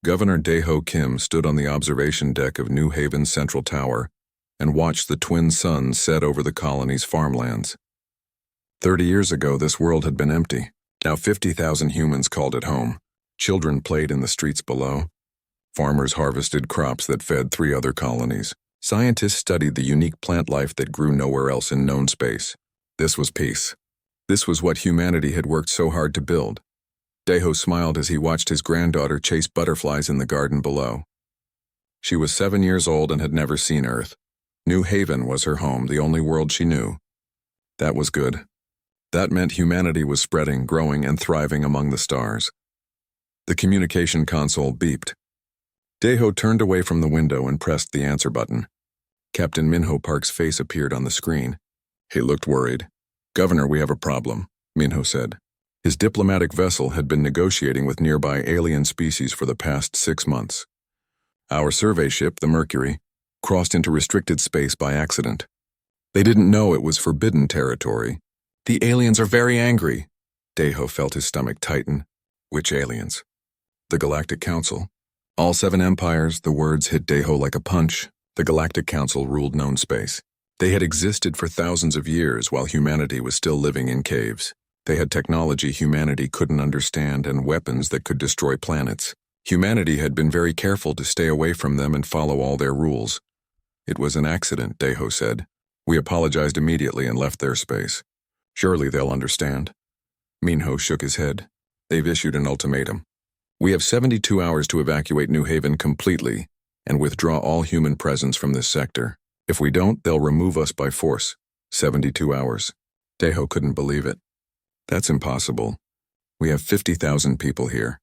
Governor Daeho Kim stood on the observation deck of New Haven's central tower and watched the twin suns set over the colony's farmlands. 30 years ago, this world had been empty. Now 50,000 humans called it home. Children played in the streets below. Farmers harvested crops that fed 3 other colonies. Scientists studied the unique plant life that grew nowhere else in known space. This was peace. This was what humanity had worked so hard to build. Daeho smiled as he watched his granddaughter chase butterflies in the garden below. She was 7 years old and had never seen Earth. New Haven was her home, the only world she knew. That was good. That meant humanity was spreading, growing, and thriving among the stars. The communication console beeped. Daeho turned away from the window and pressed the answer button. Captain Minho Park's face appeared on the screen. He looked worried. "Governor, we have a problem," Minho said. His diplomatic vessel had been negotiating with nearby alien species for the past 6 months. Our survey ship, the Mercury, crossed into restricted space by accident. They didn't know it was forbidden territory. "The aliens are very angry." Daeho felt his stomach tighten. Which aliens? The Galactic Council. All 7 empires, the words hit Daeho like a punch. The Galactic Council ruled known space. They had existed for thousands of years while humanity was still living in caves. They had technology humanity couldn't understand and weapons that could destroy planets. Humanity had been very careful to stay away from them and follow all their rules. "It was an accident," Daeho said. "We apologized immediately and left their space. Surely they'll understand." Minho shook his head. "They've issued an ultimatum. We have 72 hours to evacuate New Haven completely and withdraw all human presence from this sector. If we don't, they'll remove us by force. 72 hours. Daeho couldn't believe it. "That's impossible. We have 50,000 people here.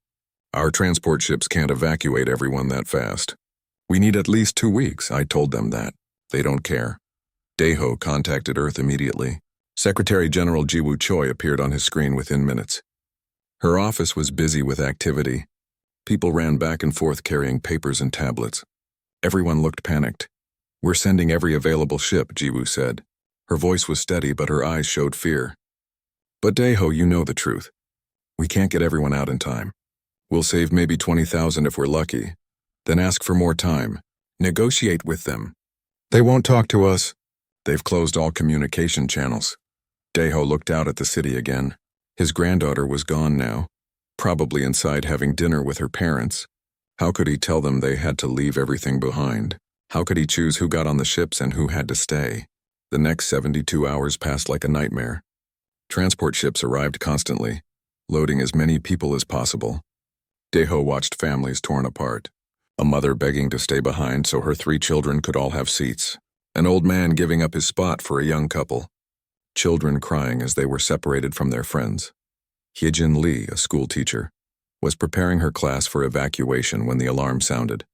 Our transport ships can't evacuate everyone that fast. We need at least 2 weeks." I told them that. They don't care. Daeho contacted Earth immediately. Secretary General Jiwoo Choi appeared on his screen within minutes. Her office was busy with activity. People ran back and forth carrying papers and tablets. Everyone looked panicked. "We're sending every available ship," Jiwoo said. Her voice was steady, but her eyes showed fear. "But Daeho, you know the truth. We can't get everyone out in time. We'll save maybe 20,000 if we're lucky. Then ask for more time. Negotiate with them. They won't talk to us. They've closed all communication channels." Daeho looked out at the city again. His granddaughter was gone now, probably inside having dinner with her parents. How could he tell them they had to leave everything behind? How could he choose who got on the ships and who had to stay? The next 72 hours passed like a nightmare. Transport ships arrived constantly, loading as many people as possible. Daeho watched families torn apart. A mother begging to stay behind so her 3 children could all have seats. An old man giving up his spot for a young couple. Children crying as they were separated from their friends. Hyejin Lee, a school teacher, was preparing her class for evacuation when the alarm sounded.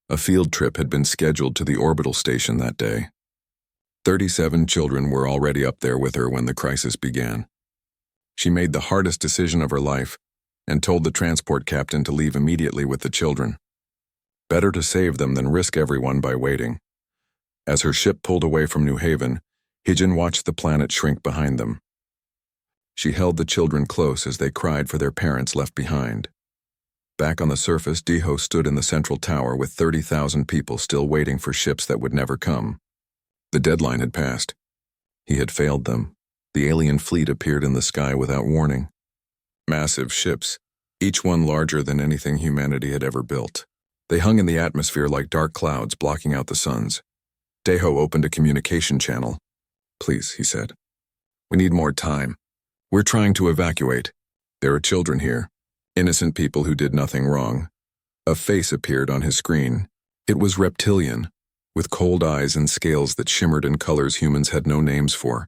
A field trip had been scheduled to the orbital station that day. 37 children were already up there with her when the crisis began. She made the hardest decision of her life and told the transport captain to leave immediately with the children. Better to save them than risk everyone by waiting. As her ship pulled away from New Haven, Hyejin watched the planet shrink behind them. She held the children close as they cried for their parents left behind. Back on the surface, Daeho stood in the central tower with 30,000 people still waiting for ships that would never come. The deadline had passed. He had failed them. The alien fleet appeared in the sky without warning. Massive ships, each one larger than anything humanity had ever built. They hung in the atmosphere like dark clouds blocking out the suns. Daeho opened a communication channel. "Please," he said. "We need more time. We're trying to evacuate. There are children here, innocent people who did nothing wrong." A face appeared on his screen. It was reptilian, with cold eyes and scales that shimmered in colors humans had no names for.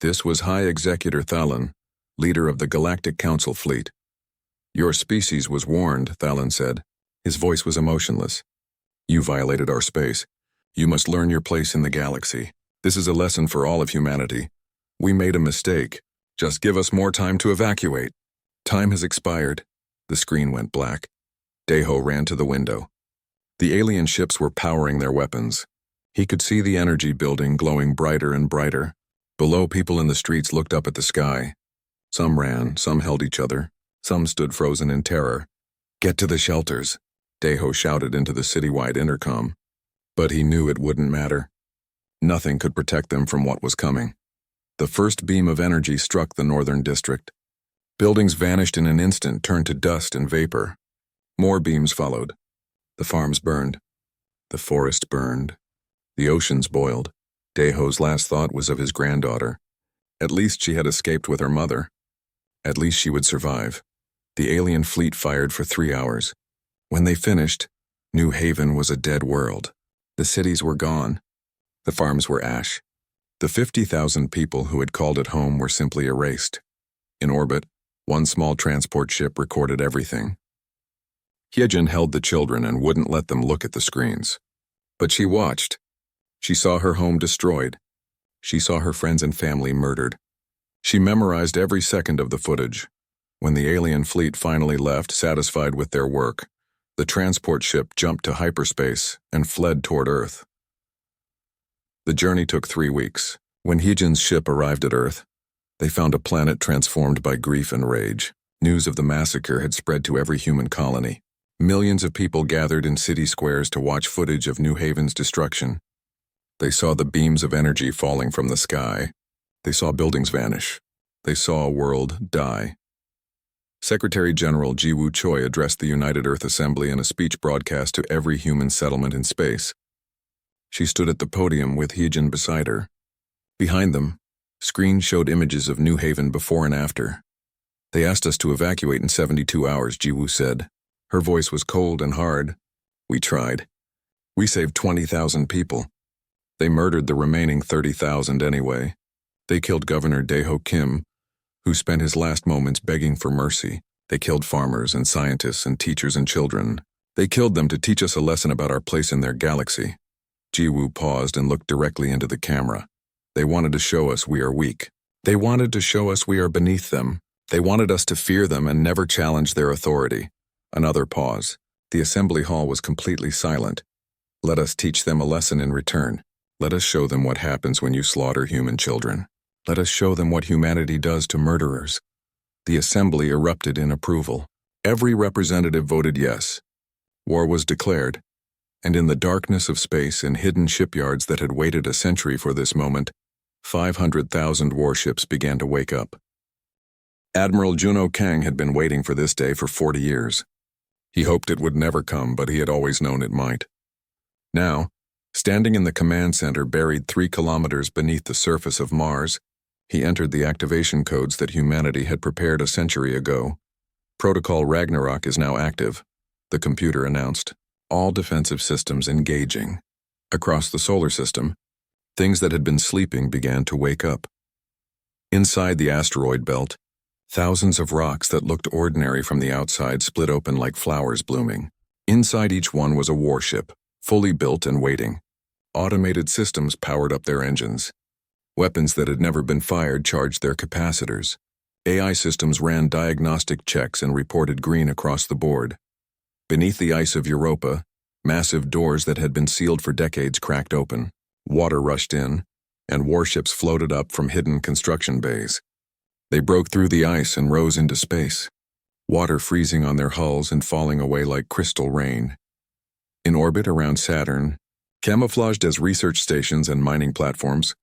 This was High Executor Thalon, leader of the Galactic Council fleet. "Your species was warned," Thalon said. His voice was emotionless. "You violated our space. You must learn your place in the galaxy. This is a lesson for all of humanity. We made a mistake. Just give us more time to evacuate." "Time has expired." The screen went black. Daeho ran to the window. The alien ships were powering their weapons. He could see the energy building glowing brighter and brighter. Below, people in the streets looked up at the sky. Some ran, some held each other, some stood frozen in terror. "Get to the shelters," Deho shouted into the citywide intercom. But he knew it wouldn't matter. Nothing could protect them from what was coming. The first beam of energy struck the northern district. Buildings vanished in an instant, turned to dust and vapor. More beams followed. The farms burned. The forest burned. The oceans boiled. Deho's last thought was of his granddaughter. At least she had escaped with her mother. At least she would survive. The alien fleet fired for 3 hours. When they finished, New Haven was a dead world. The cities were gone. The farms were ash. The 50,000 people who had called it home were simply erased. In orbit, one small transport ship recorded everything. Hyejin held the children and wouldn't let them look at the screens. But she watched. She saw her home destroyed. She saw her friends and family murdered. She memorized every second of the footage. When the alien fleet finally left, satisfied with their work, the transport ship jumped to hyperspace and fled toward Earth. The journey took 3 weeks. When Hyejin's ship arrived at Earth, they found a planet transformed by grief and rage. News of the massacre had spread to every human colony. Millions of people gathered in city squares to watch footage of New Haven's destruction. They saw the beams of energy falling from the sky. They saw buildings vanish. They saw a world die. Secretary General Jiwoo Choi addressed the United Earth Assembly in a speech broadcast to every human settlement in space. She stood at the podium with Hyejin beside her. Behind them, screens showed images of New Haven before and after. "They asked us to evacuate in 72 hours, Jiwoo said. Her voice was cold and hard. "We tried. We saved 20,000 people. They murdered the remaining 30,000 anyway. They killed Governor Daeho Kim, who spent his last moments begging for mercy. They killed farmers and scientists and teachers and children. They killed them to teach us a lesson about our place in their galaxy." Jiwoo paused and looked directly into the camera. "They wanted to show us we are weak. They wanted to show us we are beneath them. They wanted us to fear them and never challenge their authority." Another pause. The assembly hall was completely silent. "Let us teach them a lesson in return. Let us show them what happens when you slaughter human children. Let us show them what humanity does to murderers." The assembly erupted in approval. Every representative voted yes. War was declared, and in the darkness of space and hidden shipyards that had waited a century for this moment, 500,000 warships began to wake up. Admiral Juno Kang had been waiting for this day for 40 years. He hoped it would never come, but he had always known it might. Now, standing in the command center buried 3 kilometers beneath the surface of Mars, he entered the activation codes that humanity had prepared a century ago. "Protocol Ragnarok is now active," the computer announced. "All defensive systems engaging." Across the solar system, things that had been sleeping began to wake up. Inside the asteroid belt, thousands of rocks that looked ordinary from the outside split open like flowers blooming. Inside each one was a warship, fully built and waiting. Automated systems powered up their engines. Weapons that had never been fired charged their capacitors. AI systems ran diagnostic checks and reported green across the board. Beneath the ice of Europa, massive doors that had been sealed for decades cracked open. Water rushed in, and warships floated up from hidden construction bays. They broke through the ice and rose into space, water freezing on their hulls and falling away like crystal rain. In orbit around Saturn, camouflaged as research stations and mining platforms,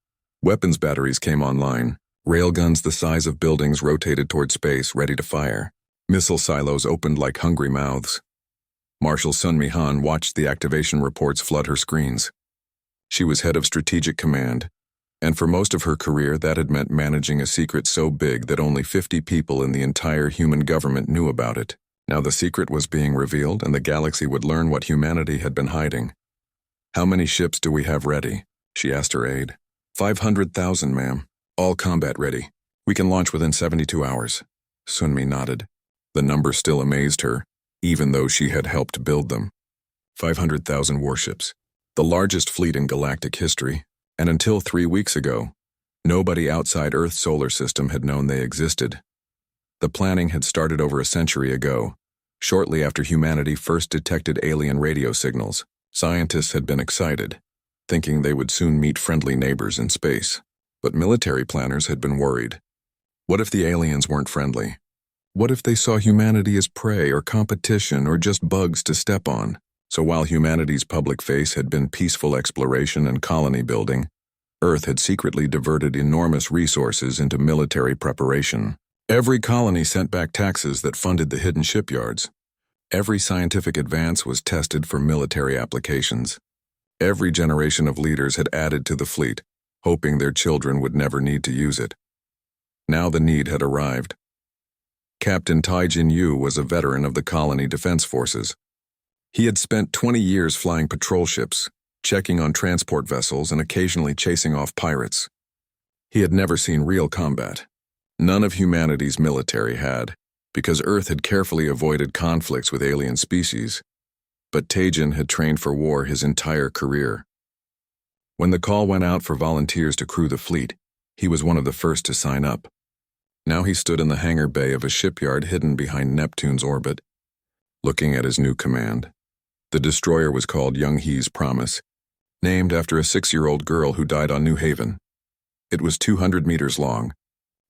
weapons batteries came online. Railguns the size of buildings rotated toward space, ready to fire. Missile silos opened like hungry mouths. Marshal Sun Mi-han watched the activation reports flood her screens. She was head of Strategic Command, and for most of her career that had meant managing a secret so big that only 50 people in the entire human government knew about it. Now the secret was being revealed and the galaxy would learn what humanity had been hiding. "How many ships do we have ready?" she asked her aide. 500,000, ma'am. All combat ready. We can launch within 72 hours. Sunmi nodded. The number still amazed her, even though she had helped build them. 500,000 warships. The largest fleet in galactic history. And until 3 weeks ago, nobody outside Earth's solar system had known they existed. The planning had started over a century ago, shortly after humanity first detected alien radio signals. Scientists had been excited, thinking they would soon meet friendly neighbors in space. But military planners had been worried. What if the aliens weren't friendly? What if they saw humanity as prey or competition or just bugs to step on? So while humanity's public face had been peaceful exploration and colony building, Earth had secretly diverted enormous resources into military preparation. Every colony sent back taxes that funded the hidden shipyards. Every scientific advance was tested for military applications. Every generation of leaders had added to the fleet, hoping their children would never need to use it. Now the need had arrived. Captain Tai-Jin Yu was a veteran of the colony defense forces. He had spent 20 years flying patrol ships, checking on transport vessels and occasionally chasing off pirates. He had never seen real combat. None of humanity's military had, because Earth had carefully avoided conflicts with alien species. But Tai-Jin had trained for war his entire career. When the call went out for volunteers to crew the fleet, he was one of the first to sign up. Now he stood in the hangar bay of a shipyard hidden behind Neptune's orbit, looking at his new command. The destroyer was called Young-hee's Promise, named after a 6-year-old girl who died on New Haven. It was 200 meters long,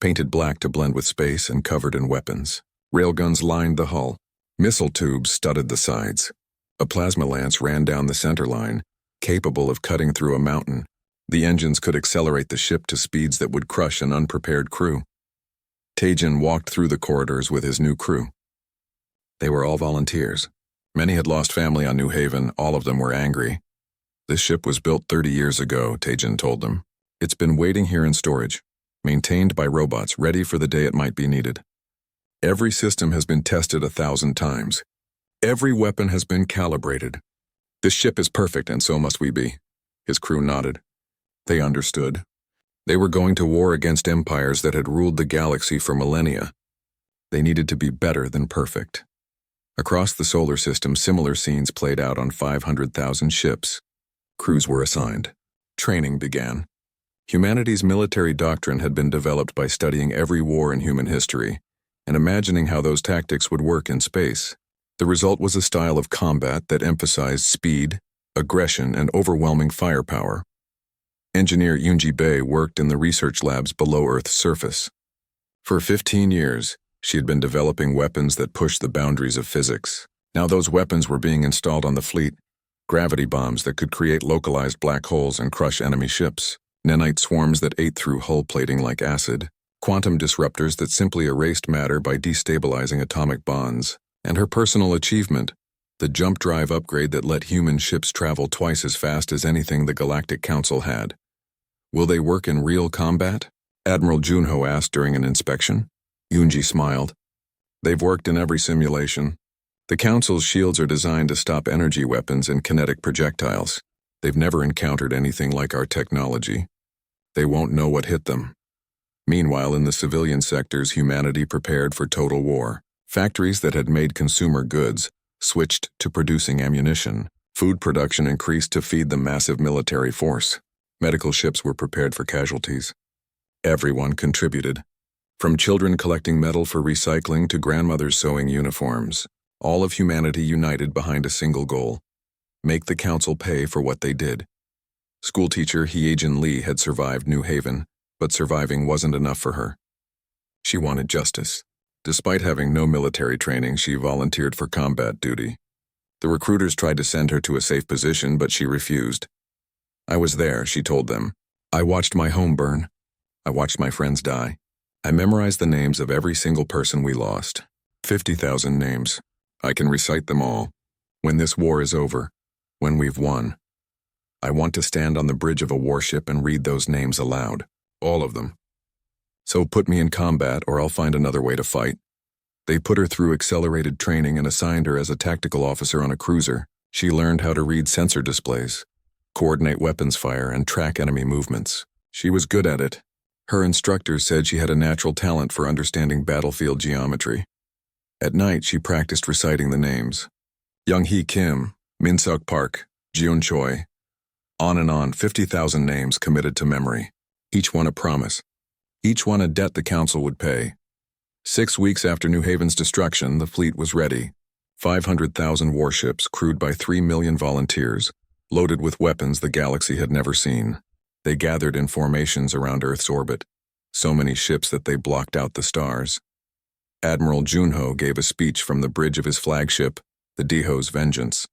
painted black to blend with space and covered in weapons. Railguns lined the hull. Missile tubes studded the sides. A plasma lance ran down the center line, capable of cutting through a mountain. The engines could accelerate the ship to speeds that would crush an unprepared crew. Tai-Jin walked through the corridors with his new crew. They were all volunteers. Many had lost family on New Haven, all of them were angry. This ship was built 30 years ago, Tai-Jin told them. It's been waiting here in storage, maintained by robots, ready for the day it might be needed. Every system has been tested 1,000 times. Every weapon has been calibrated. This ship is perfect, and so must we be. His crew nodded. They understood. They were going to war against empires that had ruled the galaxy for millennia. They needed to be better than perfect. Across the solar system, similar scenes played out on 500,000 ships. Crews were assigned. Training began. Humanity's military doctrine had been developed by studying every war in human history and imagining how those tactics would work in space. The result was a style of combat that emphasized speed, aggression, and overwhelming firepower. Engineer Yoonji Bae worked in the research labs below Earth's surface. For 15 years, she had been developing weapons that pushed the boundaries of physics. Now those weapons were being installed on the fleet. Gravity bombs that could create localized black holes and crush enemy ships. Nanite swarms that ate through hull plating like acid. Quantum disruptors that simply erased matter by destabilizing atomic bonds. And her personal achievement, the jump drive upgrade that let human ships travel twice as fast as anything the Galactic Council had. Will they work in real combat? Admiral Junho asked during an inspection. Yoonji smiled. They've worked in every simulation. The Council's shields are designed to stop energy weapons and kinetic projectiles. They've never encountered anything like our technology. They won't know what hit them. Meanwhile, in the civilian sectors, humanity prepared for total war. Factories that had made consumer goods switched to producing ammunition. Food production increased to feed the massive military force. Medical ships were prepared for casualties. Everyone contributed. From children collecting metal for recycling to grandmothers sewing uniforms, all of humanity united behind a single goal: make the Council pay for what they did. Schoolteacher Hyejin Lee had survived New Haven, but surviving wasn't enough for her. She wanted justice. Despite having no military training, she volunteered for combat duty. The recruiters tried to send her to a safe position, but she refused. I was there, she told them. I watched my home burn. I watched my friends die. I memorized the names of every single person we lost. 50,000 names. I can recite them all. When this war is over, when we've won, I want to stand on the bridge of a warship and read those names aloud. All of them. So put me in combat or I'll find another way to fight. They put her through accelerated training and assigned her as a tactical officer on a cruiser. She learned how to read sensor displays, coordinate weapons fire, and track enemy movements. She was good at it. Her instructors said she had a natural talent for understanding battlefield geometry. At night, she practiced reciting the names. Young-hee Kim, Min-suk Park, Jeon Choi. On and on, 50,000 names committed to memory. Each one a promise. Each one a debt the Council would pay. 6 weeks after New Haven's destruction, the fleet was ready. 500,000 warships crewed by 3 million volunteers, loaded with weapons the galaxy had never seen. They gathered in formations around Earth's orbit, so many ships that they blocked out the stars. Admiral Junho gave a speech from the bridge of his flagship, the Diho's Vengeance.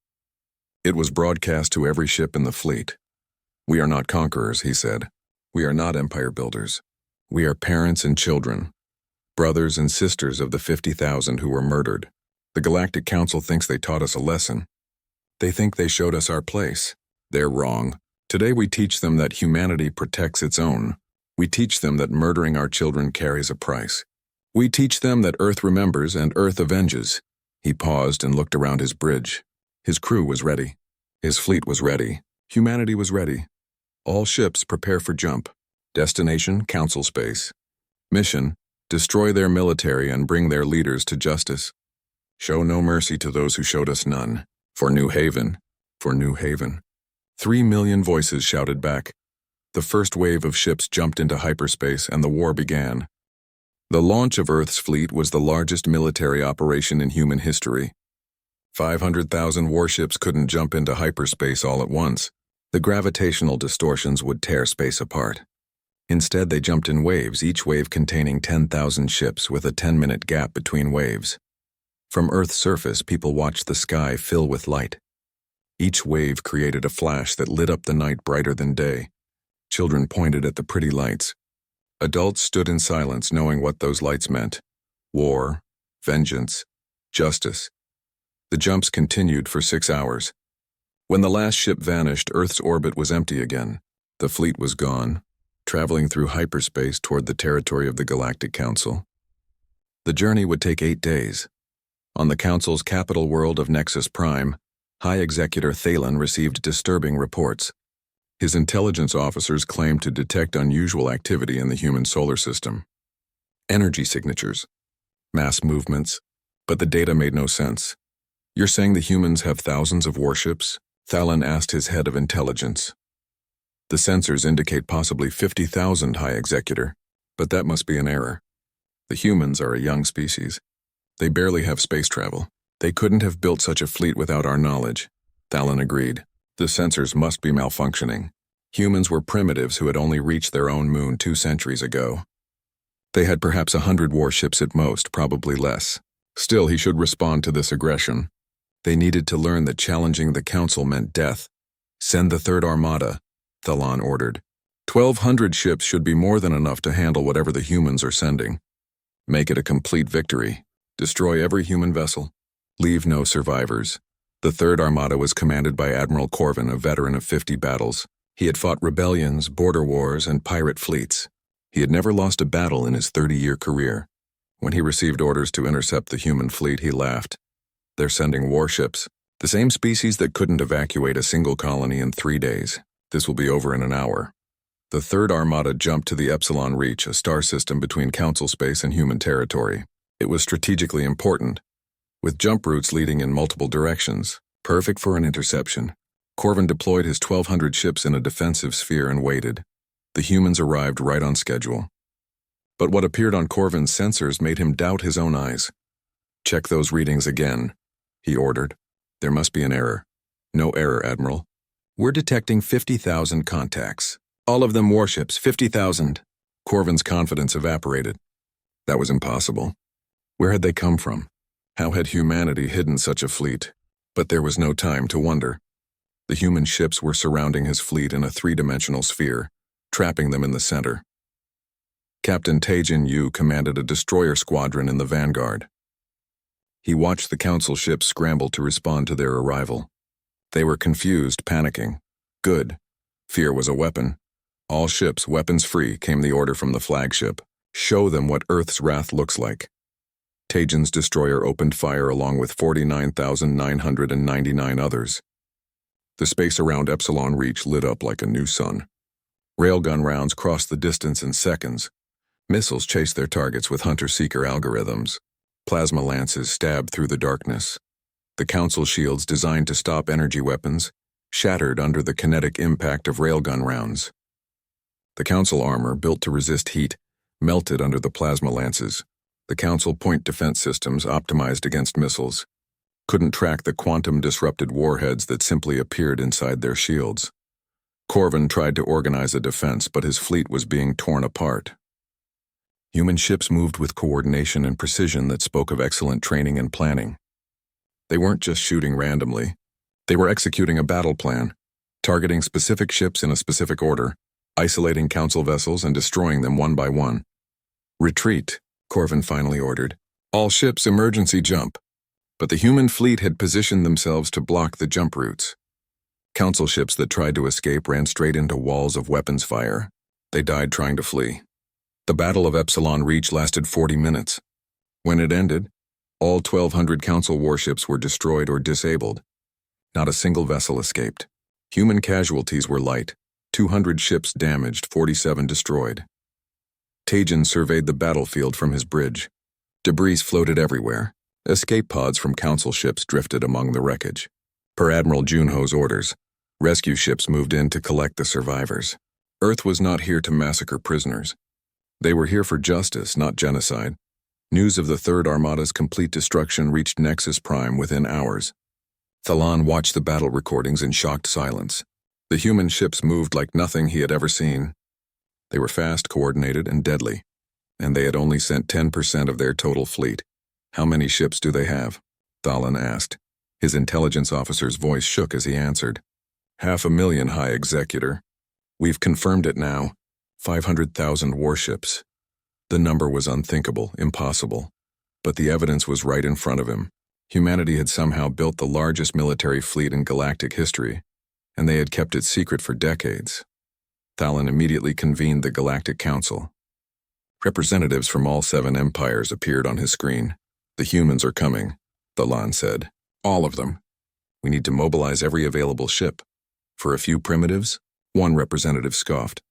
It was broadcast to every ship in the fleet. "We are not conquerors," he said. "We are not empire builders. We are parents and children, brothers and sisters of the 50,000 who were murdered. The Galactic Council thinks they taught us a lesson. They think they showed us our place. They're wrong. Today we teach them that humanity protects its own. We teach them that murdering our children carries a price. We teach them that Earth remembers and Earth avenges." He paused and looked around his bridge. His crew was ready. His fleet was ready. Humanity was ready. All ships prepare for jump. Destination, Council space. Mission, destroy their military and bring their leaders to justice. Show no mercy to those who showed us none. For New Haven. For New Haven. 3 million voices shouted back. The first wave of ships jumped into hyperspace and the war began. The launch of Earth's fleet was the largest military operation in human history. 500,000 warships couldn't jump into hyperspace all at once. The gravitational distortions would tear space apart. Instead, they jumped in waves, each wave containing 10,000 ships with a 10-minute gap between waves. From Earth's surface, people watched the sky fill with light. Each wave created a flash that lit up the night brighter than day. Children pointed at the pretty lights. Adults stood in silence, knowing what those lights meant. War, vengeance, justice. The jumps continued for 6 hours. When the last ship vanished, Earth's orbit was empty again. The fleet was gone, traveling through hyperspace toward the territory of the Galactic Council. The journey would take 8 days. On the Council's capital world of Nexus Prime, High Executor Thalen received disturbing reports. His intelligence officers claimed to detect unusual activity in the human solar system. Energy signatures, mass movements, but the data made no sense. "You're saying the humans have thousands of warships?" Thalen asked his head of intelligence. "The sensors indicate possibly 50,000, High Executor, but that must be an error. The humans are a young species. They barely have space travel. They couldn't have built such a fleet without our knowledge." Thalen agreed. "The sensors must be malfunctioning. Humans were primitives who had only reached their own moon 2 centuries ago. They had perhaps 100 warships at most, probably less. Still, he should respond to this aggression. They needed to learn that challenging the Council meant death. "Send the Third Armada," Thalen ordered. 1,200 ships should be more than enough to handle whatever the humans are sending. Make it a complete victory. Destroy every human vessel. Leave no survivors. The Third Armada was commanded by Admiral Corvin, a veteran of 50 battles. He had fought rebellions, border wars, and pirate fleets. He had never lost a battle in his 30-year career. When he received orders to intercept the human fleet, he laughed. "They're sending warships. The same species that couldn't evacuate a single colony in 3 days. This will be over in an hour." The Third Armada jumped to the Epsilon Reach, a star system between Council space and human territory. It was strategically important, with jump routes leading in multiple directions, perfect for an interception. Corvin deployed his 1,200 ships in a defensive sphere and waited. The humans arrived right on schedule. But what appeared on Corvin's sensors made him doubt his own eyes. "Check those readings again," he ordered. "There must be an error." "No error, Admiral. We're detecting 50,000 contacts. All of them warships, 50,000. Corvin's confidence evaporated. That was impossible. Where had they come from? How had humanity hidden such a fleet? But there was no time to wonder. The human ships were surrounding his fleet in a 3-dimensional sphere, trapping them in the center. Captain Taejin Yu commanded a destroyer squadron in the vanguard. He watched the Council ships scramble to respond to their arrival. They were confused, panicking. Good. Fear was a weapon. "All ships, weapons free," came the order from the flagship. "Show them what Earth's wrath looks like." Taejin's destroyer opened fire along with 49,999 others. The space around Epsilon Reach lit up like a new sun. Railgun rounds crossed the distance in seconds. Missiles chased their targets with hunter-seeker algorithms. Plasma lances stabbed through the darkness. The Council shields designed to stop energy weapons shattered under the kinetic impact of railgun rounds. The Council armor, built to resist heat, melted under the plasma lances. The Council point defense systems, optimized against missiles, couldn't track the quantum-disrupted warheads that simply appeared inside their shields. Corvin tried to organize a defense, but his fleet was being torn apart. Human ships moved with coordination and precision that spoke of excellent training and planning. They weren't just shooting randomly. They were executing a battle plan, targeting specific ships in a specific order, isolating council vessels and destroying them one by one. "Retreat," Corvin finally ordered. "All ships emergency jump." But the human fleet had positioned themselves to block the jump routes. Council ships that tried to escape ran straight into walls of weapons fire. They died trying to flee. The Battle of Epsilon Reach lasted 40 minutes. When it ended, all 1,200 Council warships were destroyed or disabled. Not a single vessel escaped. Human casualties were light, 200 ships damaged, 47 destroyed. Tajin surveyed the battlefield from his bridge. Debris floated everywhere. Escape pods from Council ships drifted among the wreckage. Per Admiral Junho's orders, rescue ships moved in to collect the survivors. Earth was not here to massacre prisoners. They were here for justice, not genocide. News of the Third Armada's complete destruction reached Nexus Prime within hours. Thalan watched the battle recordings in shocked silence. The human ships moved like nothing he had ever seen. They were fast, coordinated, and deadly. And they had only sent 10% of their total fleet. "How many ships do they have?" Thalan asked. His intelligence officer's voice shook as he answered. "500,000, High Executor. We've confirmed it now. 500,000 warships." The number was unthinkable, impossible. But the evidence was right in front of him. Humanity had somehow built the largest military fleet in galactic history, and they had kept it secret for decades. Thalan immediately convened the Galactic Council. Representatives from all 7 empires appeared on his screen. "The humans are coming," Thalan said. "All of them. We need to mobilize every available ship. For a few primitives?" One representative scoffed.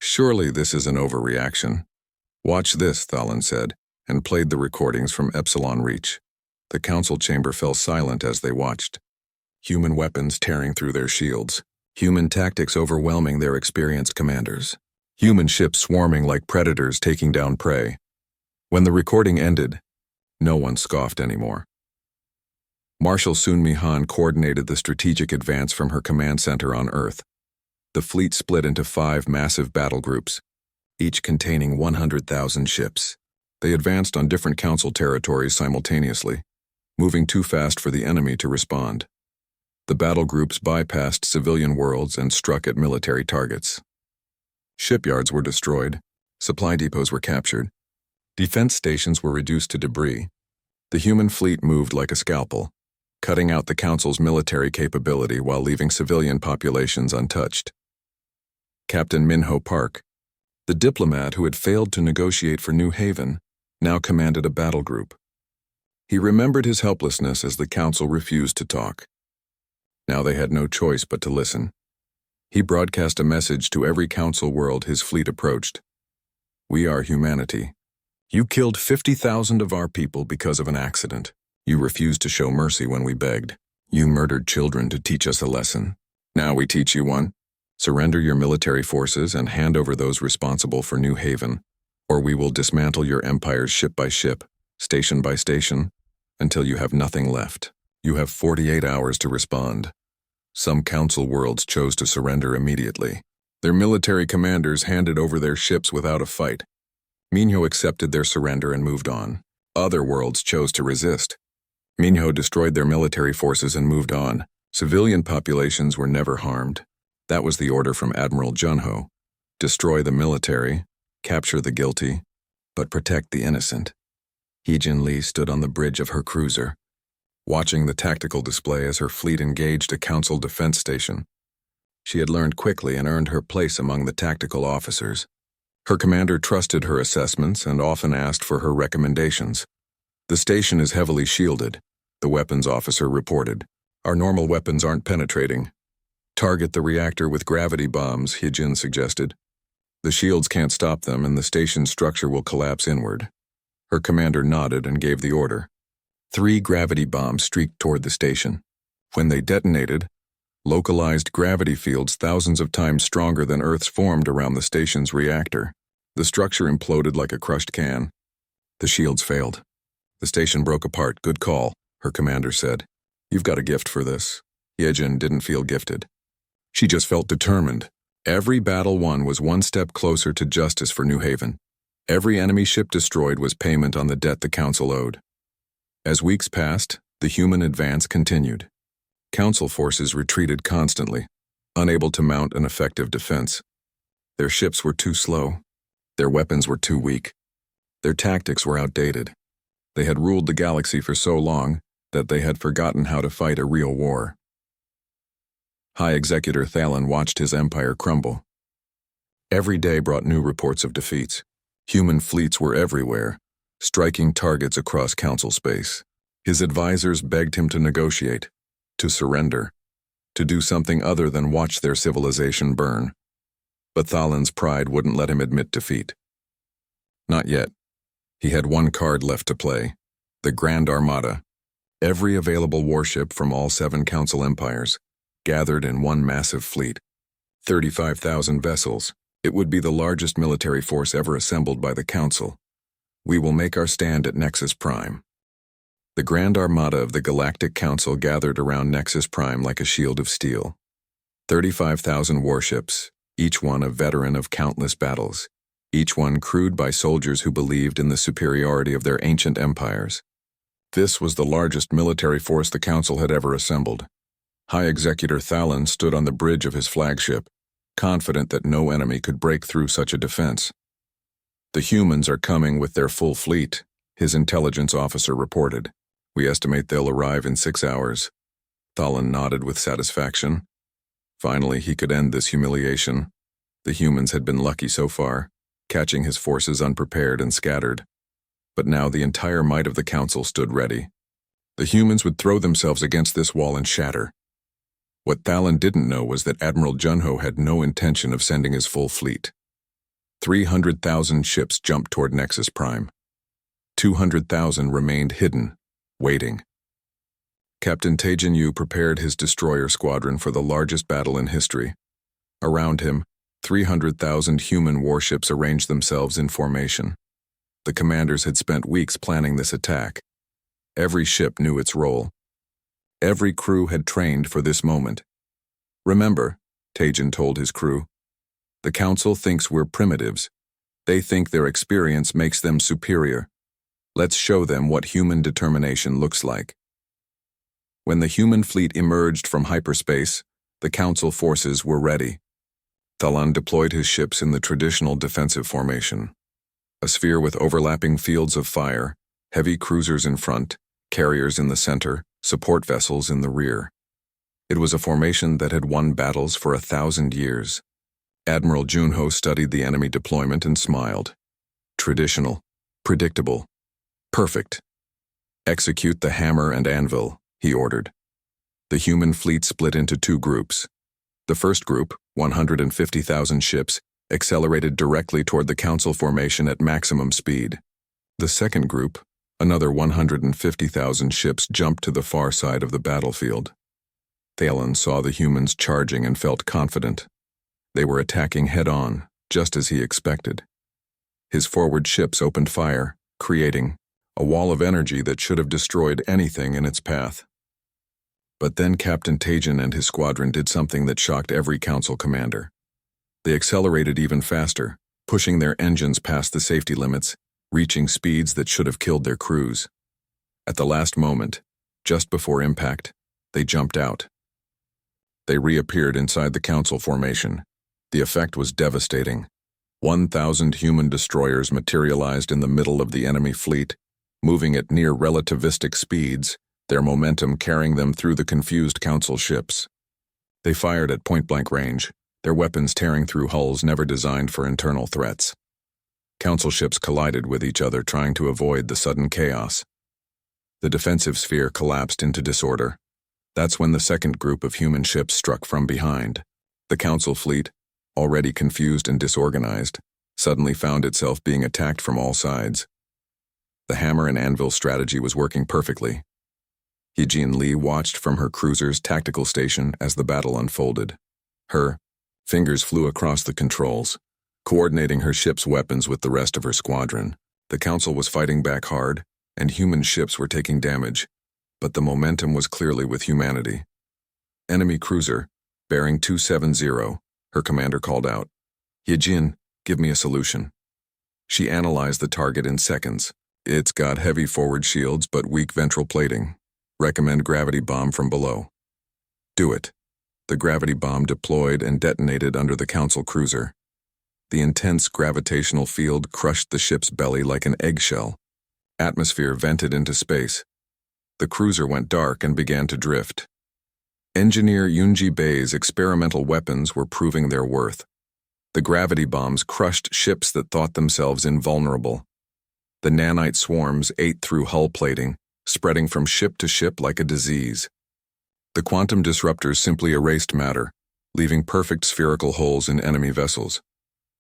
"Surely this is an overreaction." "Watch this," Thalan said, and played the recordings from Epsilon Reach. The council chamber fell silent as they watched. Human weapons tearing through their shields. Human tactics overwhelming their experienced commanders. Human ships swarming like predators taking down prey. When the recording ended, no one scoffed anymore. Marshal Sun Mi-Han coordinated the strategic advance from her command center on Earth. The fleet split into 5 massive battle groups, each containing 100,000 ships. They advanced on different council territories simultaneously, moving too fast for the enemy to respond. The battle groups bypassed civilian worlds and struck at military targets. Shipyards were destroyed, supply depots were captured, defense stations were reduced to debris. The human fleet moved like a scalpel, cutting out the Council's military capability while leaving civilian populations untouched. Captain Minho Park, the diplomat who had failed to negotiate for New Haven, now commanded a battle group. He remembered his helplessness as the Council refused to talk. Now they had no choice but to listen. He broadcast a message to every Council world his fleet approached. "We are humanity. You killed 50,000 of our people because of an accident. You refused to show mercy when we begged. You murdered children to teach us a lesson. Now we teach you one. Surrender your military forces and hand over those responsible for New Haven, or we will dismantle your empires ship by ship, station by station, until you have nothing left. You have 48 hours to respond." Some Council worlds chose to surrender immediately. Their military commanders handed over their ships without a fight. Minho accepted their surrender and moved on. Other worlds chose to resist. Minho destroyed their military forces and moved on. Civilian populations were never harmed. That was the order from Admiral Junho. Destroy the military, capture the guilty, but protect the innocent. Heejin Lee stood on the bridge of her cruiser, watching the tactical display as her fleet engaged a Council defense station. She had learned quickly and earned her place among the tactical officers. Her commander trusted her assessments and often asked for her recommendations. "The station is heavily shielded," the weapons officer reported. "Our normal weapons aren't penetrating." "Target the reactor with gravity bombs," Heejin suggested. "The shields can't stop them and the station's structure will collapse inward." Her commander nodded and gave the order. 3 gravity bombs streaked toward the station. When they detonated, localized gravity fields thousands of times stronger than Earth's formed around the station's reactor. The structure imploded like a crushed can. The shields failed. "The station broke apart. Good call," her commander said. "You've got a gift for this." Yejin didn't feel gifted. She just felt determined. Every battle won was one step closer to justice for New Haven. Every enemy ship destroyed was payment on the debt the Council owed. As weeks passed, the human advance continued. Council forces retreated constantly, unable to mount an effective defense. Their ships were too slow. Their weapons were too weak. Their tactics were outdated. They had ruled the galaxy for so long that they had forgotten how to fight a real war. High Executor Thalen watched his empire crumble. Every day brought new reports of defeats. Human fleets were everywhere, striking targets across Council space. His advisors begged him to negotiate, to surrender, to do something other than watch their civilization burn. But Thalen's pride wouldn't let him admit defeat. Not yet. He had one card left to play, the Grand Armada. Every available warship from all 7 Council empires, gathered in one massive fleet. 35,000 vessels. It would be the largest military force ever assembled by the Council. We will make our stand at Nexus Prime. The Grand Armada of the Galactic Council gathered around Nexus Prime like a shield of steel. 35,000 warships, each one a veteran of countless battles, each one crewed by soldiers who believed in the superiority of their ancient empires. This was the largest military force the Council had ever assembled. High Executor Thalen stood on the bridge of his flagship, confident that no enemy could break through such a defense. The humans are coming with their full fleet, his intelligence officer reported. We estimate they'll arrive in 6 hours. Thalen nodded with satisfaction. Finally, he could end this humiliation. The humans had been lucky so far, catching his forces unprepared and scattered. But now the entire might of the Council stood ready. The humans would throw themselves against this wall and shatter. What Thalen didn't know was that Admiral Junho had no intention of sending his full fleet. 300,000 ships jumped toward Nexus Prime. 200,000 remained hidden, waiting. Captain Taejin Yu prepared his destroyer squadron for the largest battle in history. Around him, 300,000 human warships arranged themselves in formation. The commanders had spent weeks planning this attack. Every ship knew its role. Every crew had trained for this moment. Remember, Taejin told his crew, the Council thinks we're primitives. They think their experience makes them superior. Let's show them what human determination looks like. When the human fleet emerged from hyperspace, the Council forces were ready. Thalen deployed his ships in the traditional defensive formation. A sphere with overlapping fields of fire, heavy cruisers in front, carriers in the center, support vessels in the rear. It was a formation that had won battles for 1,000 years. Admiral Junho studied the enemy deployment and smiled. Traditional, predictable, perfect. Execute the hammer and anvil, he ordered. The human fleet split into 2 groups. The first group, 150,000 ships, accelerated directly toward the Council formation at maximum speed. The second group, another 150,000 ships, jumped to the far side of the battlefield. Thalen saw the humans charging and felt confident. They were attacking head-on, just as he expected. His forward ships opened fire, creating a wall of energy that should have destroyed anything in its path. But then Captain Taejin and his squadron did something that shocked every Council commander. They accelerated even faster, pushing their engines past the safety limits, reaching speeds that should have killed their crews. At the last moment, just before impact, they jumped out. They reappeared inside the Council formation. The effect was devastating. 1,000 human destroyers materialized in the middle of the enemy fleet, moving at near relativistic speeds, their momentum carrying them through the confused Council ships. They fired at point-blank range, their weapons tearing through hulls never designed for internal threats. Council ships collided with each other, trying to avoid the sudden chaos. The defensive sphere collapsed into disorder. That's when the second group of human ships struck from behind. The Council fleet, already confused and disorganized, suddenly found itself being attacked from all sides. The hammer and anvil strategy was working perfectly. Yejin Lee watched from her cruiser's tactical station as the battle unfolded. Her fingers flew across the controls, coordinating her ship's weapons with the rest of her squadron. The Council was fighting back hard, and human ships were taking damage, but the momentum was clearly with humanity. Enemy cruiser, bearing 270, her commander called out. Yejin, give me a solution. She analyzed the target in seconds. It's got heavy forward shields but weak ventral plating. Recommend gravity bomb from below. Do it. The gravity bomb deployed and detonated under the Council cruiser. The intense gravitational field crushed the ship's belly like an eggshell. Atmosphere vented into space. The cruiser went dark and began to drift. Engineer Yunji Bei's experimental weapons were proving their worth. The gravity bombs crushed ships that thought themselves invulnerable. The nanite swarms ate through hull plating, spreading from ship to ship like a disease. The quantum disruptors simply erased matter, leaving perfect spherical holes in enemy vessels.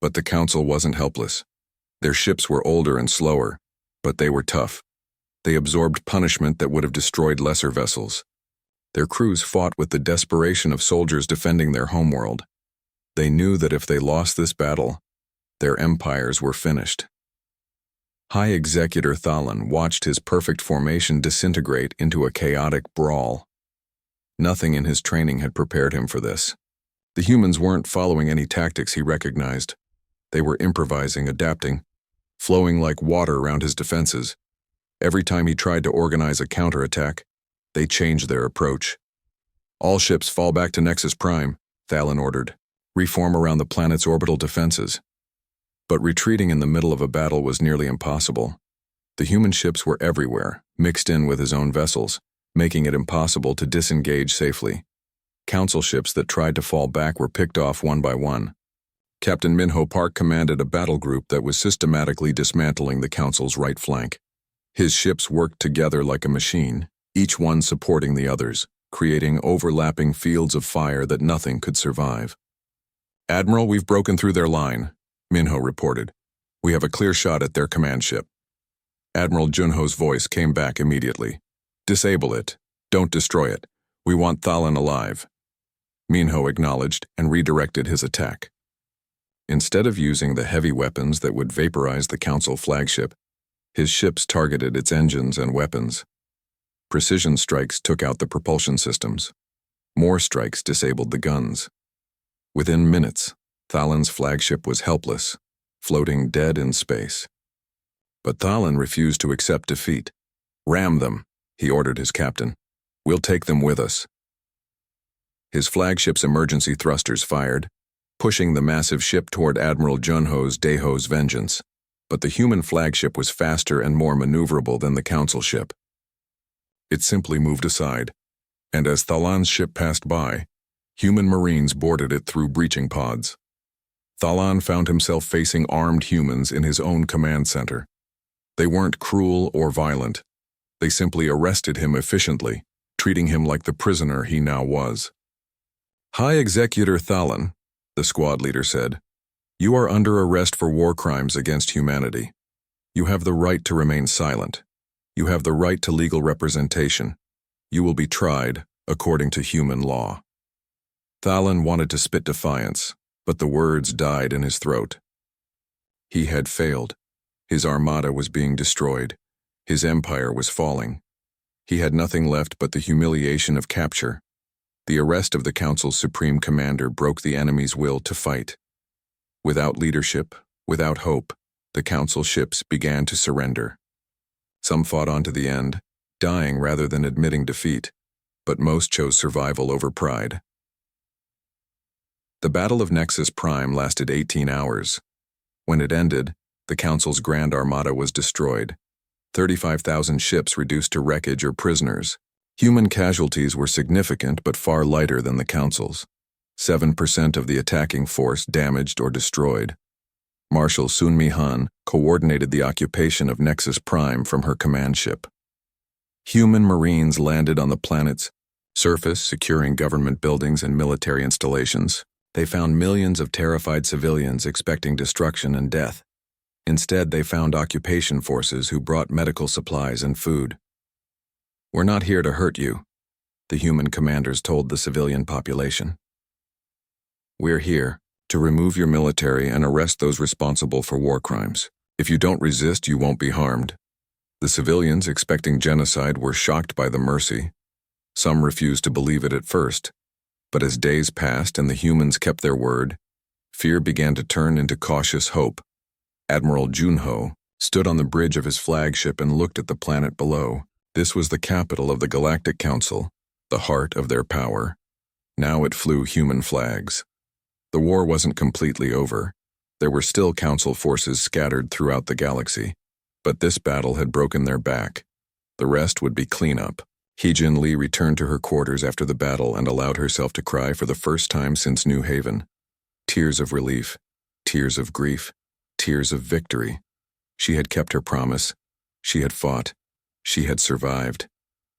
But the Council wasn't helpless. Their ships were older and slower, but they were tough. They absorbed punishment that would have destroyed lesser vessels. Their crews fought with the desperation of soldiers defending their homeworld. They knew that if they lost this battle, their empires were finished. High Executor Thalan watched his perfect formation disintegrate into a chaotic brawl. Nothing in his training had prepared him for this. The humans weren't following any tactics he recognized. They were improvising, adapting, flowing like water around his defenses. Every time he tried to organize a counterattack, they changed their approach. All ships fall back to Nexus Prime, Thalan ordered. Reform around the planet's orbital defenses. But retreating in the middle of a battle was nearly impossible. The human ships were everywhere, mixed in with his own vessels, making it impossible to disengage safely. Council ships that tried to fall back were picked off one by one. Captain Minho Park commanded a battle group that was systematically dismantling the Council's right flank. His ships worked together like a machine, each one supporting the others, creating overlapping fields of fire that nothing could survive. "Admiral, we've broken through their line," Minho reported. "We have a clear shot at their command ship." Admiral Junho's voice came back immediately. "Disable it. Don't destroy it. We want Thalan alive." Minho acknowledged and redirected his attack. Instead of using the heavy weapons that would vaporize the Council flagship, his ships targeted its engines and weapons. Precision strikes took out the propulsion systems. More strikes disabled the guns. Within minutes, Thalan's flagship was helpless, floating dead in space. But Thalan refused to accept defeat. "Ram them," he ordered his captain. "We'll take them with us." His flagship's emergency thrusters fired, pushing the massive ship toward Admiral Junho's Daeho's vengeance. But the human flagship was faster and more maneuverable than the Council ship. It simply moved aside, and as Thalan's ship passed by, human Marines boarded it through breaching pods. Thalan found himself facing armed humans in his own command center. They weren't cruel or violent. They simply arrested him efficiently, treating him like the prisoner he now was. "High Executor Thalan," the squad leader said, "you are under arrest for war crimes against humanity. You have the right to remain silent. You have the right to legal representation. You will be tried according to human law." Thalan wanted to spit defiance, but the words died in his throat. He had failed. His armada was being destroyed. His empire was falling. He had nothing left but the humiliation of capture. The arrest of the Council's supreme commander broke the enemy's will to fight. Without leadership, without hope, the Council ships began to surrender. Some fought on to the end, dying rather than admitting defeat, but most chose survival over pride. The Battle of Nexus Prime lasted 18 hours. When it ended, the Council's Grand Armada was destroyed. 35,000 ships reduced to wreckage or prisoners. Human casualties were significant but far lighter than the Council's. 7% of the attacking force damaged or destroyed. Marshal Sun Mi Han coordinated the occupation of Nexus Prime from her command ship. Human Marines landed on the planet's surface, securing government buildings and military installations. They found millions of terrified civilians expecting destruction and death. Instead, they found occupation forces who brought medical supplies and food. "We're not here to hurt you," the human commanders told the civilian population. "We're here to remove your military and arrest those responsible for war crimes. If you don't resist, you won't be harmed." The civilians expecting genocide were shocked by the mercy. Some refused to believe it at first, but as days passed and the humans kept their word, fear began to turn into cautious hope. Admiral Junho, stood on the bridge of his flagship and looked at the planet below. This was the capital of the Galactic Council, the heart of their power. Now it flew human flags. The war wasn't completely over. There were still Council forces scattered throughout the galaxy. But this battle had broken their back. The rest would be cleanup. Heejin Lee returned to her quarters after the battle and allowed herself to cry for the first time since New Haven. Tears of relief, tears of grief, tears of victory. She had kept her promise. She had fought. She had survived.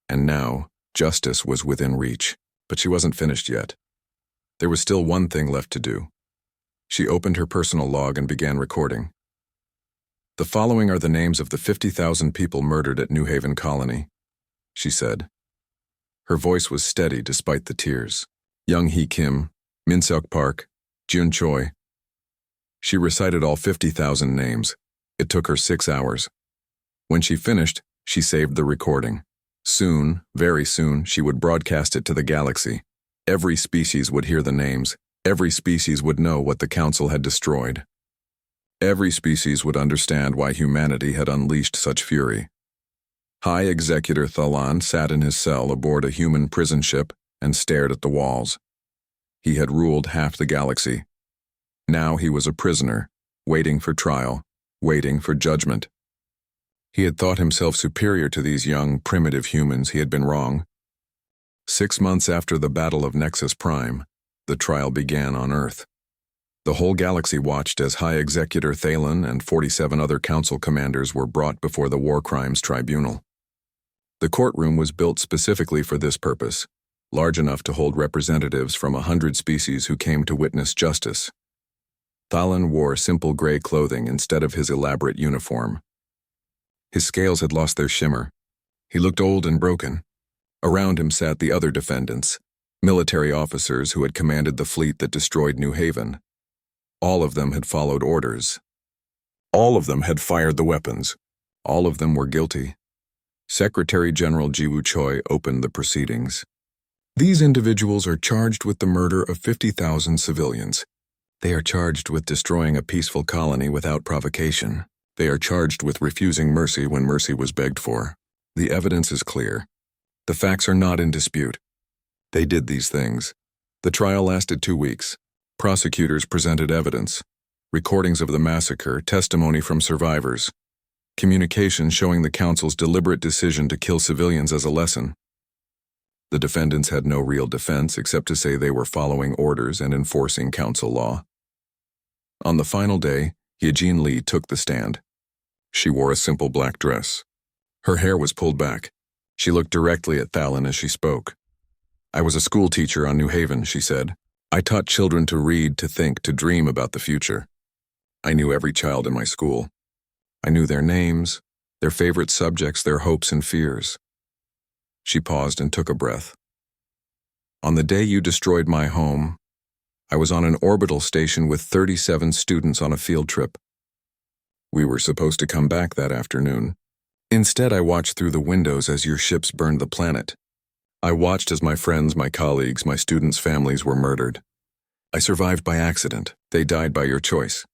And now, justice was within reach. But she wasn't finished yet. There was still one thing left to do. She opened her personal log and began recording. The following are the names of the 50,000 people murdered at New Haven Colony, she said. Her voice was steady despite the tears. Young Hee Kim, Min Seok Park, Jun Choi. She recited all 50,000 names. It took her 6 hours. When she finished, she saved the recording. Soon, very soon, she would broadcast it to the galaxy. Every species would hear the names. Every species would know what the Council had destroyed. Every species would understand why humanity had unleashed such fury. High Executor Thalan sat in his cell aboard a human prison ship and stared at the walls. He had ruled half the galaxy. Now he was a prisoner, waiting for trial, waiting for judgment. He had thought himself superior to these young, primitive humans. He had been wrong. 6 months after the Battle of Nexus Prime, the trial began on Earth. The whole galaxy watched as High Executor Thalen and 47 other Council commanders were brought before the War Crimes Tribunal. The courtroom was built specifically for this purpose, large enough to hold representatives from 100 species who came to witness justice. Thalen wore simple gray clothing instead of his elaborate uniform. His scales had lost their shimmer. He looked old and broken. Around him sat the other defendants, military officers who had commanded the fleet that destroyed New Haven. All of them had followed orders. All of them had fired the weapons. All of them were guilty. Secretary General Jiwoo Choi opened the proceedings. These individuals are charged with the murder of 50,000 civilians. They are charged with destroying a peaceful colony without provocation. They are charged with refusing mercy when mercy was begged for. The evidence is clear. The facts are not in dispute. They did these things. The trial lasted 2 weeks. Prosecutors presented evidence, recordings of the massacre, testimony from survivors, communication showing the Council's deliberate decision to kill civilians as a lesson. The defendants had no real defense except to say they were following orders and enforcing Council law. On the final day, Heejin Lee took the stand. She wore a simple black dress. Her hair was pulled back. She looked directly at Thalen as she spoke. I was a school teacher on New Haven, she said. I taught children to read, to think, to dream about the future. I knew every child in my school. I knew their names, their favorite subjects, their hopes and fears. She paused and took a breath. On the day you destroyed my home, I was on an orbital station with 37 students on a field trip. We were supposed to come back that afternoon. Instead, I watched through the windows as your ships burned the planet. I watched as my friends, my colleagues, my students' families were murdered. I survived by accident. They died by your choice.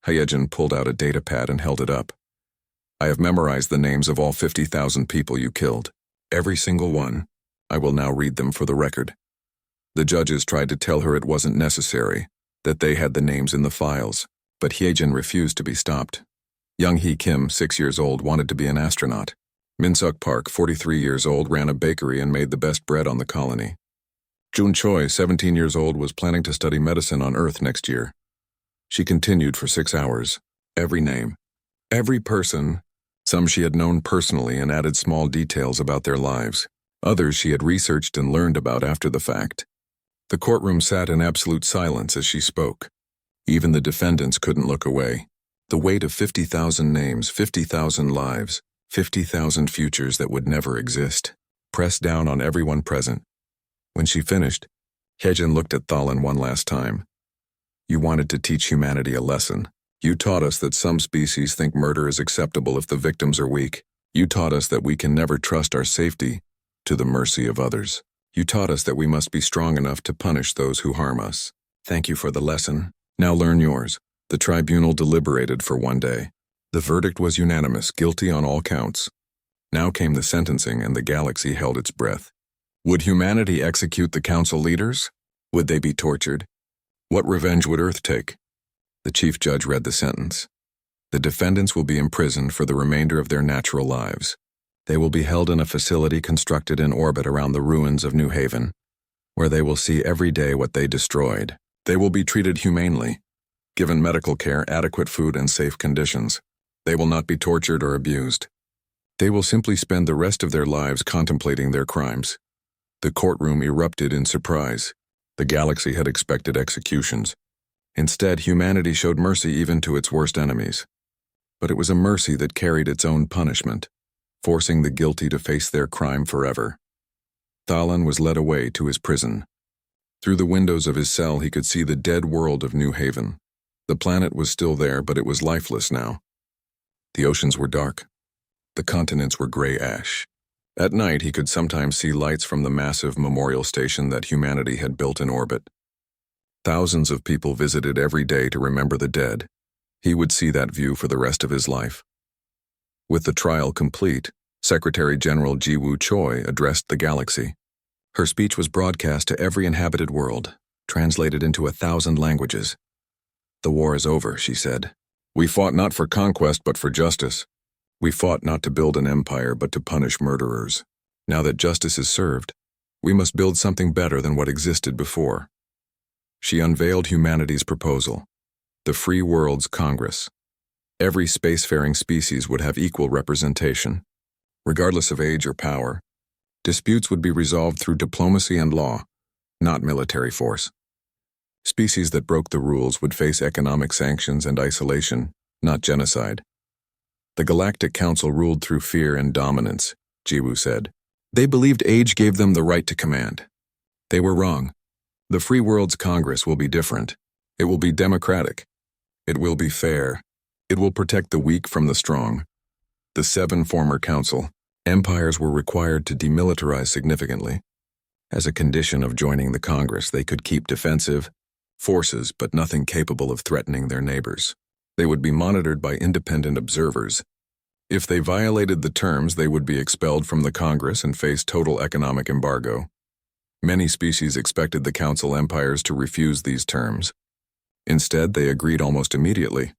Hyejin pulled out a data pad and held it up. I have memorized the names of all 50,000 people you killed. Every single one. I will now read them for the record. The judges tried to tell her it wasn't necessary, that they had the names in the files, but Hyejin refused to be stopped. Young Hee Kim, 6 years old, wanted to be an astronaut. Min Seok Park, 43 years old, ran a bakery and made the best bread on the colony. Jun Choi, 17 years old, was planning to study medicine on Earth next year. She continued for 6 hours. Every name, every person, some she had known personally and added small details about their lives. Others she had researched and learned about after the fact. The courtroom sat in absolute silence as she spoke. Even the defendants couldn't look away. The weight of 50,000 names, 50,000 lives, 50,000 futures that would never exist, pressed down on everyone present. When she finished, Hyejin looked at Thalen one last time. You wanted to teach humanity a lesson. You taught us that some species think murder is acceptable if the victims are weak. You taught us that we can never trust our safety to the mercy of others. You taught us that we must be strong enough to punish those who harm us. Thank you for the lesson. Now learn yours. The tribunal deliberated for one day. The verdict was unanimous, guilty on all counts. Now came the sentencing, and the galaxy held its breath. Would humanity execute the council leaders? Would they be tortured? What revenge would Earth take? The chief judge read the sentence. The defendants will be imprisoned for the remainder of their natural lives. They will be held in a facility constructed in orbit around the ruins of New Haven, where they will see every day what they destroyed. They will be treated humanely, given medical care, adequate food, and safe conditions. They will not be tortured or abused. They will simply spend the rest of their lives contemplating their crimes. The courtroom erupted in surprise. The galaxy had expected executions. Instead, humanity showed mercy even to its worst enemies. But it was a mercy that carried its own punishment, forcing the guilty to face their crime forever. Thalan was led away to his prison. Through the windows of his cell, he could see the dead world of New Haven. The planet was still there, but it was lifeless now. The oceans were dark. The continents were gray ash. At night, he could sometimes see lights from the massive memorial station that humanity had built in orbit. Thousands of people visited every day to remember the dead. He would see that view for the rest of his life. With the trial complete, Secretary General Jiwoo Choi addressed the galaxy. Her speech was broadcast to every inhabited world, translated into 1,000 languages. "The war is over," she said. "We fought not for conquest but for justice. We fought not to build an empire but to punish murderers. Now that justice is served, we must build something better than what existed before." She unveiled humanity's proposal, the Free Worlds Congress. Every spacefaring species would have equal representation. Regardless of age or power, disputes would be resolved through diplomacy and law, not military force. Species that broke the rules would face economic sanctions and isolation, not genocide. The Galactic Council ruled through fear and dominance, Jiwoo said. They believed age gave them the right to command. They were wrong. The Free Worlds Congress will be different. It will be democratic. It will be fair. It will protect the weak from the strong. The 7 former council empires were required to demilitarize significantly. As a condition of joining the Congress, they could keep defensive forces but nothing capable of threatening their neighbors. They would be monitored by independent observers. If they violated the terms, they would be expelled from the Congress and face total economic embargo. Many species expected the Council empires to refuse these terms. Instead, they agreed almost immediately.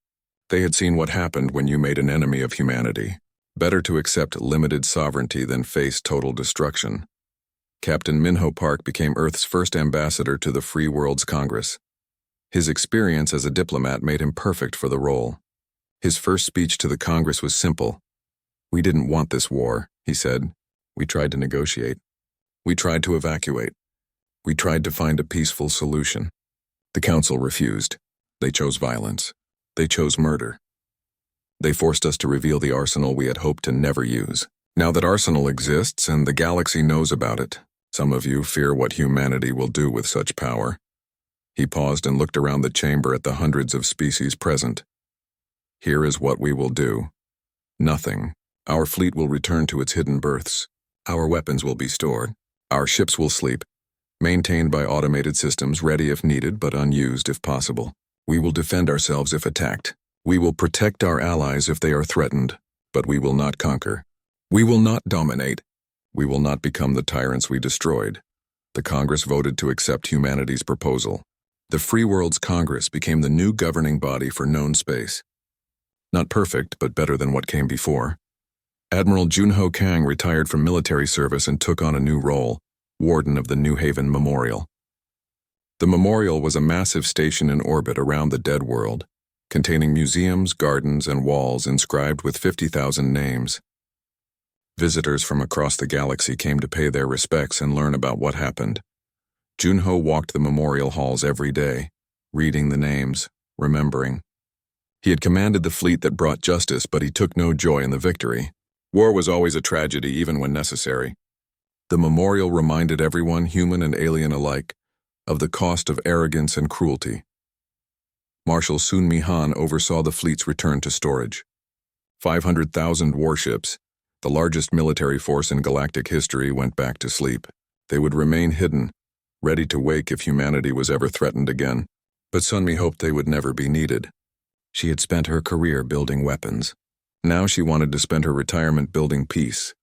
They had seen what happened when you made an enemy of humanity. Better to accept limited sovereignty than face total destruction. Captain Minho Park became Earth's first ambassador to the Free Worlds Congress. His experience as a diplomat made him perfect for the role. His first speech to the Congress was simple. "We didn't want this war," he said. "We tried to negotiate. We tried to evacuate. We tried to find a peaceful solution." The Council refused. They chose violence. They chose murder. They forced us to reveal the arsenal we had hoped to never use. Now that arsenal exists and the galaxy knows about it, some of you fear what humanity will do with such power. He paused and looked around the chamber at the hundreds of species present. "Here is what we will do. Nothing. Our fleet will return to its hidden berths. Our weapons will be stored. Our ships will sleep, maintained by automated systems ready if needed but unused if possible. We will defend ourselves if attacked. We will protect our allies if they are threatened, but we will not conquer. We will not dominate. We will not become the tyrants we destroyed." The Congress voted to accept humanity's proposal. The Free Worlds Congress became the new governing body for known space. Not perfect, but better than what came before. Admiral Junho Kang retired from military service and took on a new role, Warden of the New Haven Memorial. The memorial was a massive station in orbit around the dead world, containing museums, gardens, and walls inscribed with 50,000 names. Visitors from across the galaxy came to pay their respects and learn about what happened. Junho walked the memorial halls every day, reading the names, remembering. He had commanded the fleet that brought justice, but he took no joy in the victory. War was always a tragedy, even when necessary. The memorial reminded everyone, human and alien alike, of the cost of arrogance and cruelty. Marshal Sun Mi Han oversaw the fleet's return to storage. 500,000 warships, the largest military force in galactic history, went back to sleep. They would remain hidden, ready to wake if humanity was ever threatened again. But Sun Mi hoped they would never be needed. She had spent her career building weapons. Now she wanted to spend her retirement building peace.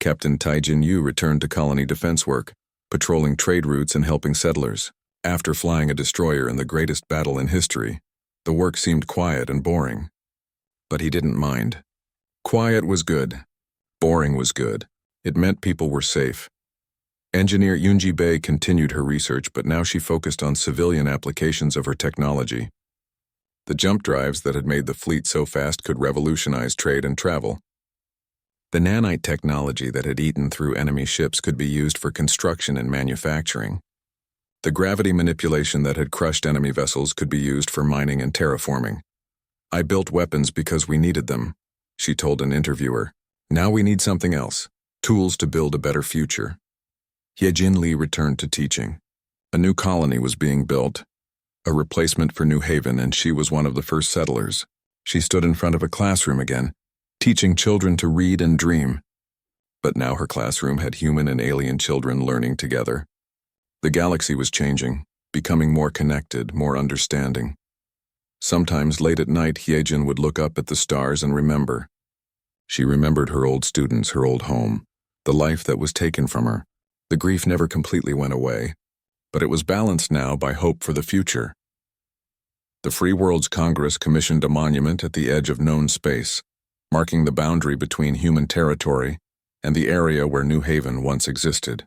Captain Taijin Yu returned to colony defense work, patrolling trade routes and helping settlers. After flying a destroyer in the greatest battle in history, the work seemed quiet and boring. But he didn't mind. Quiet was good. Boring was good. It meant people were safe. Engineer Yunji Bei continued her research, but now she focused on civilian applications of her technology. The jump drives that had made the fleet so fast could revolutionize trade and travel. The nanite technology that had eaten through enemy ships could be used for construction and manufacturing. The gravity manipulation that had crushed enemy vessels could be used for mining and terraforming. I built weapons because we needed them, she told an interviewer. Now we need something else, tools to build a better future. Yejin Li returned to teaching. A new colony was being built, a replacement for New Haven, and she was one of the first settlers. She stood in front of a classroom again, teaching children to read and dream. But now her classroom had human and alien children learning together. The galaxy was changing, becoming more connected, more understanding. Sometimes late at night, Hyejin would look up at the stars and remember. She remembered her old students, her old home, the life that was taken from her. The grief never completely went away, but it was balanced now by hope for the future. The Free Worlds Congress commissioned a monument at the edge of known space, marking the boundary between human territory and the area where New Haven once existed.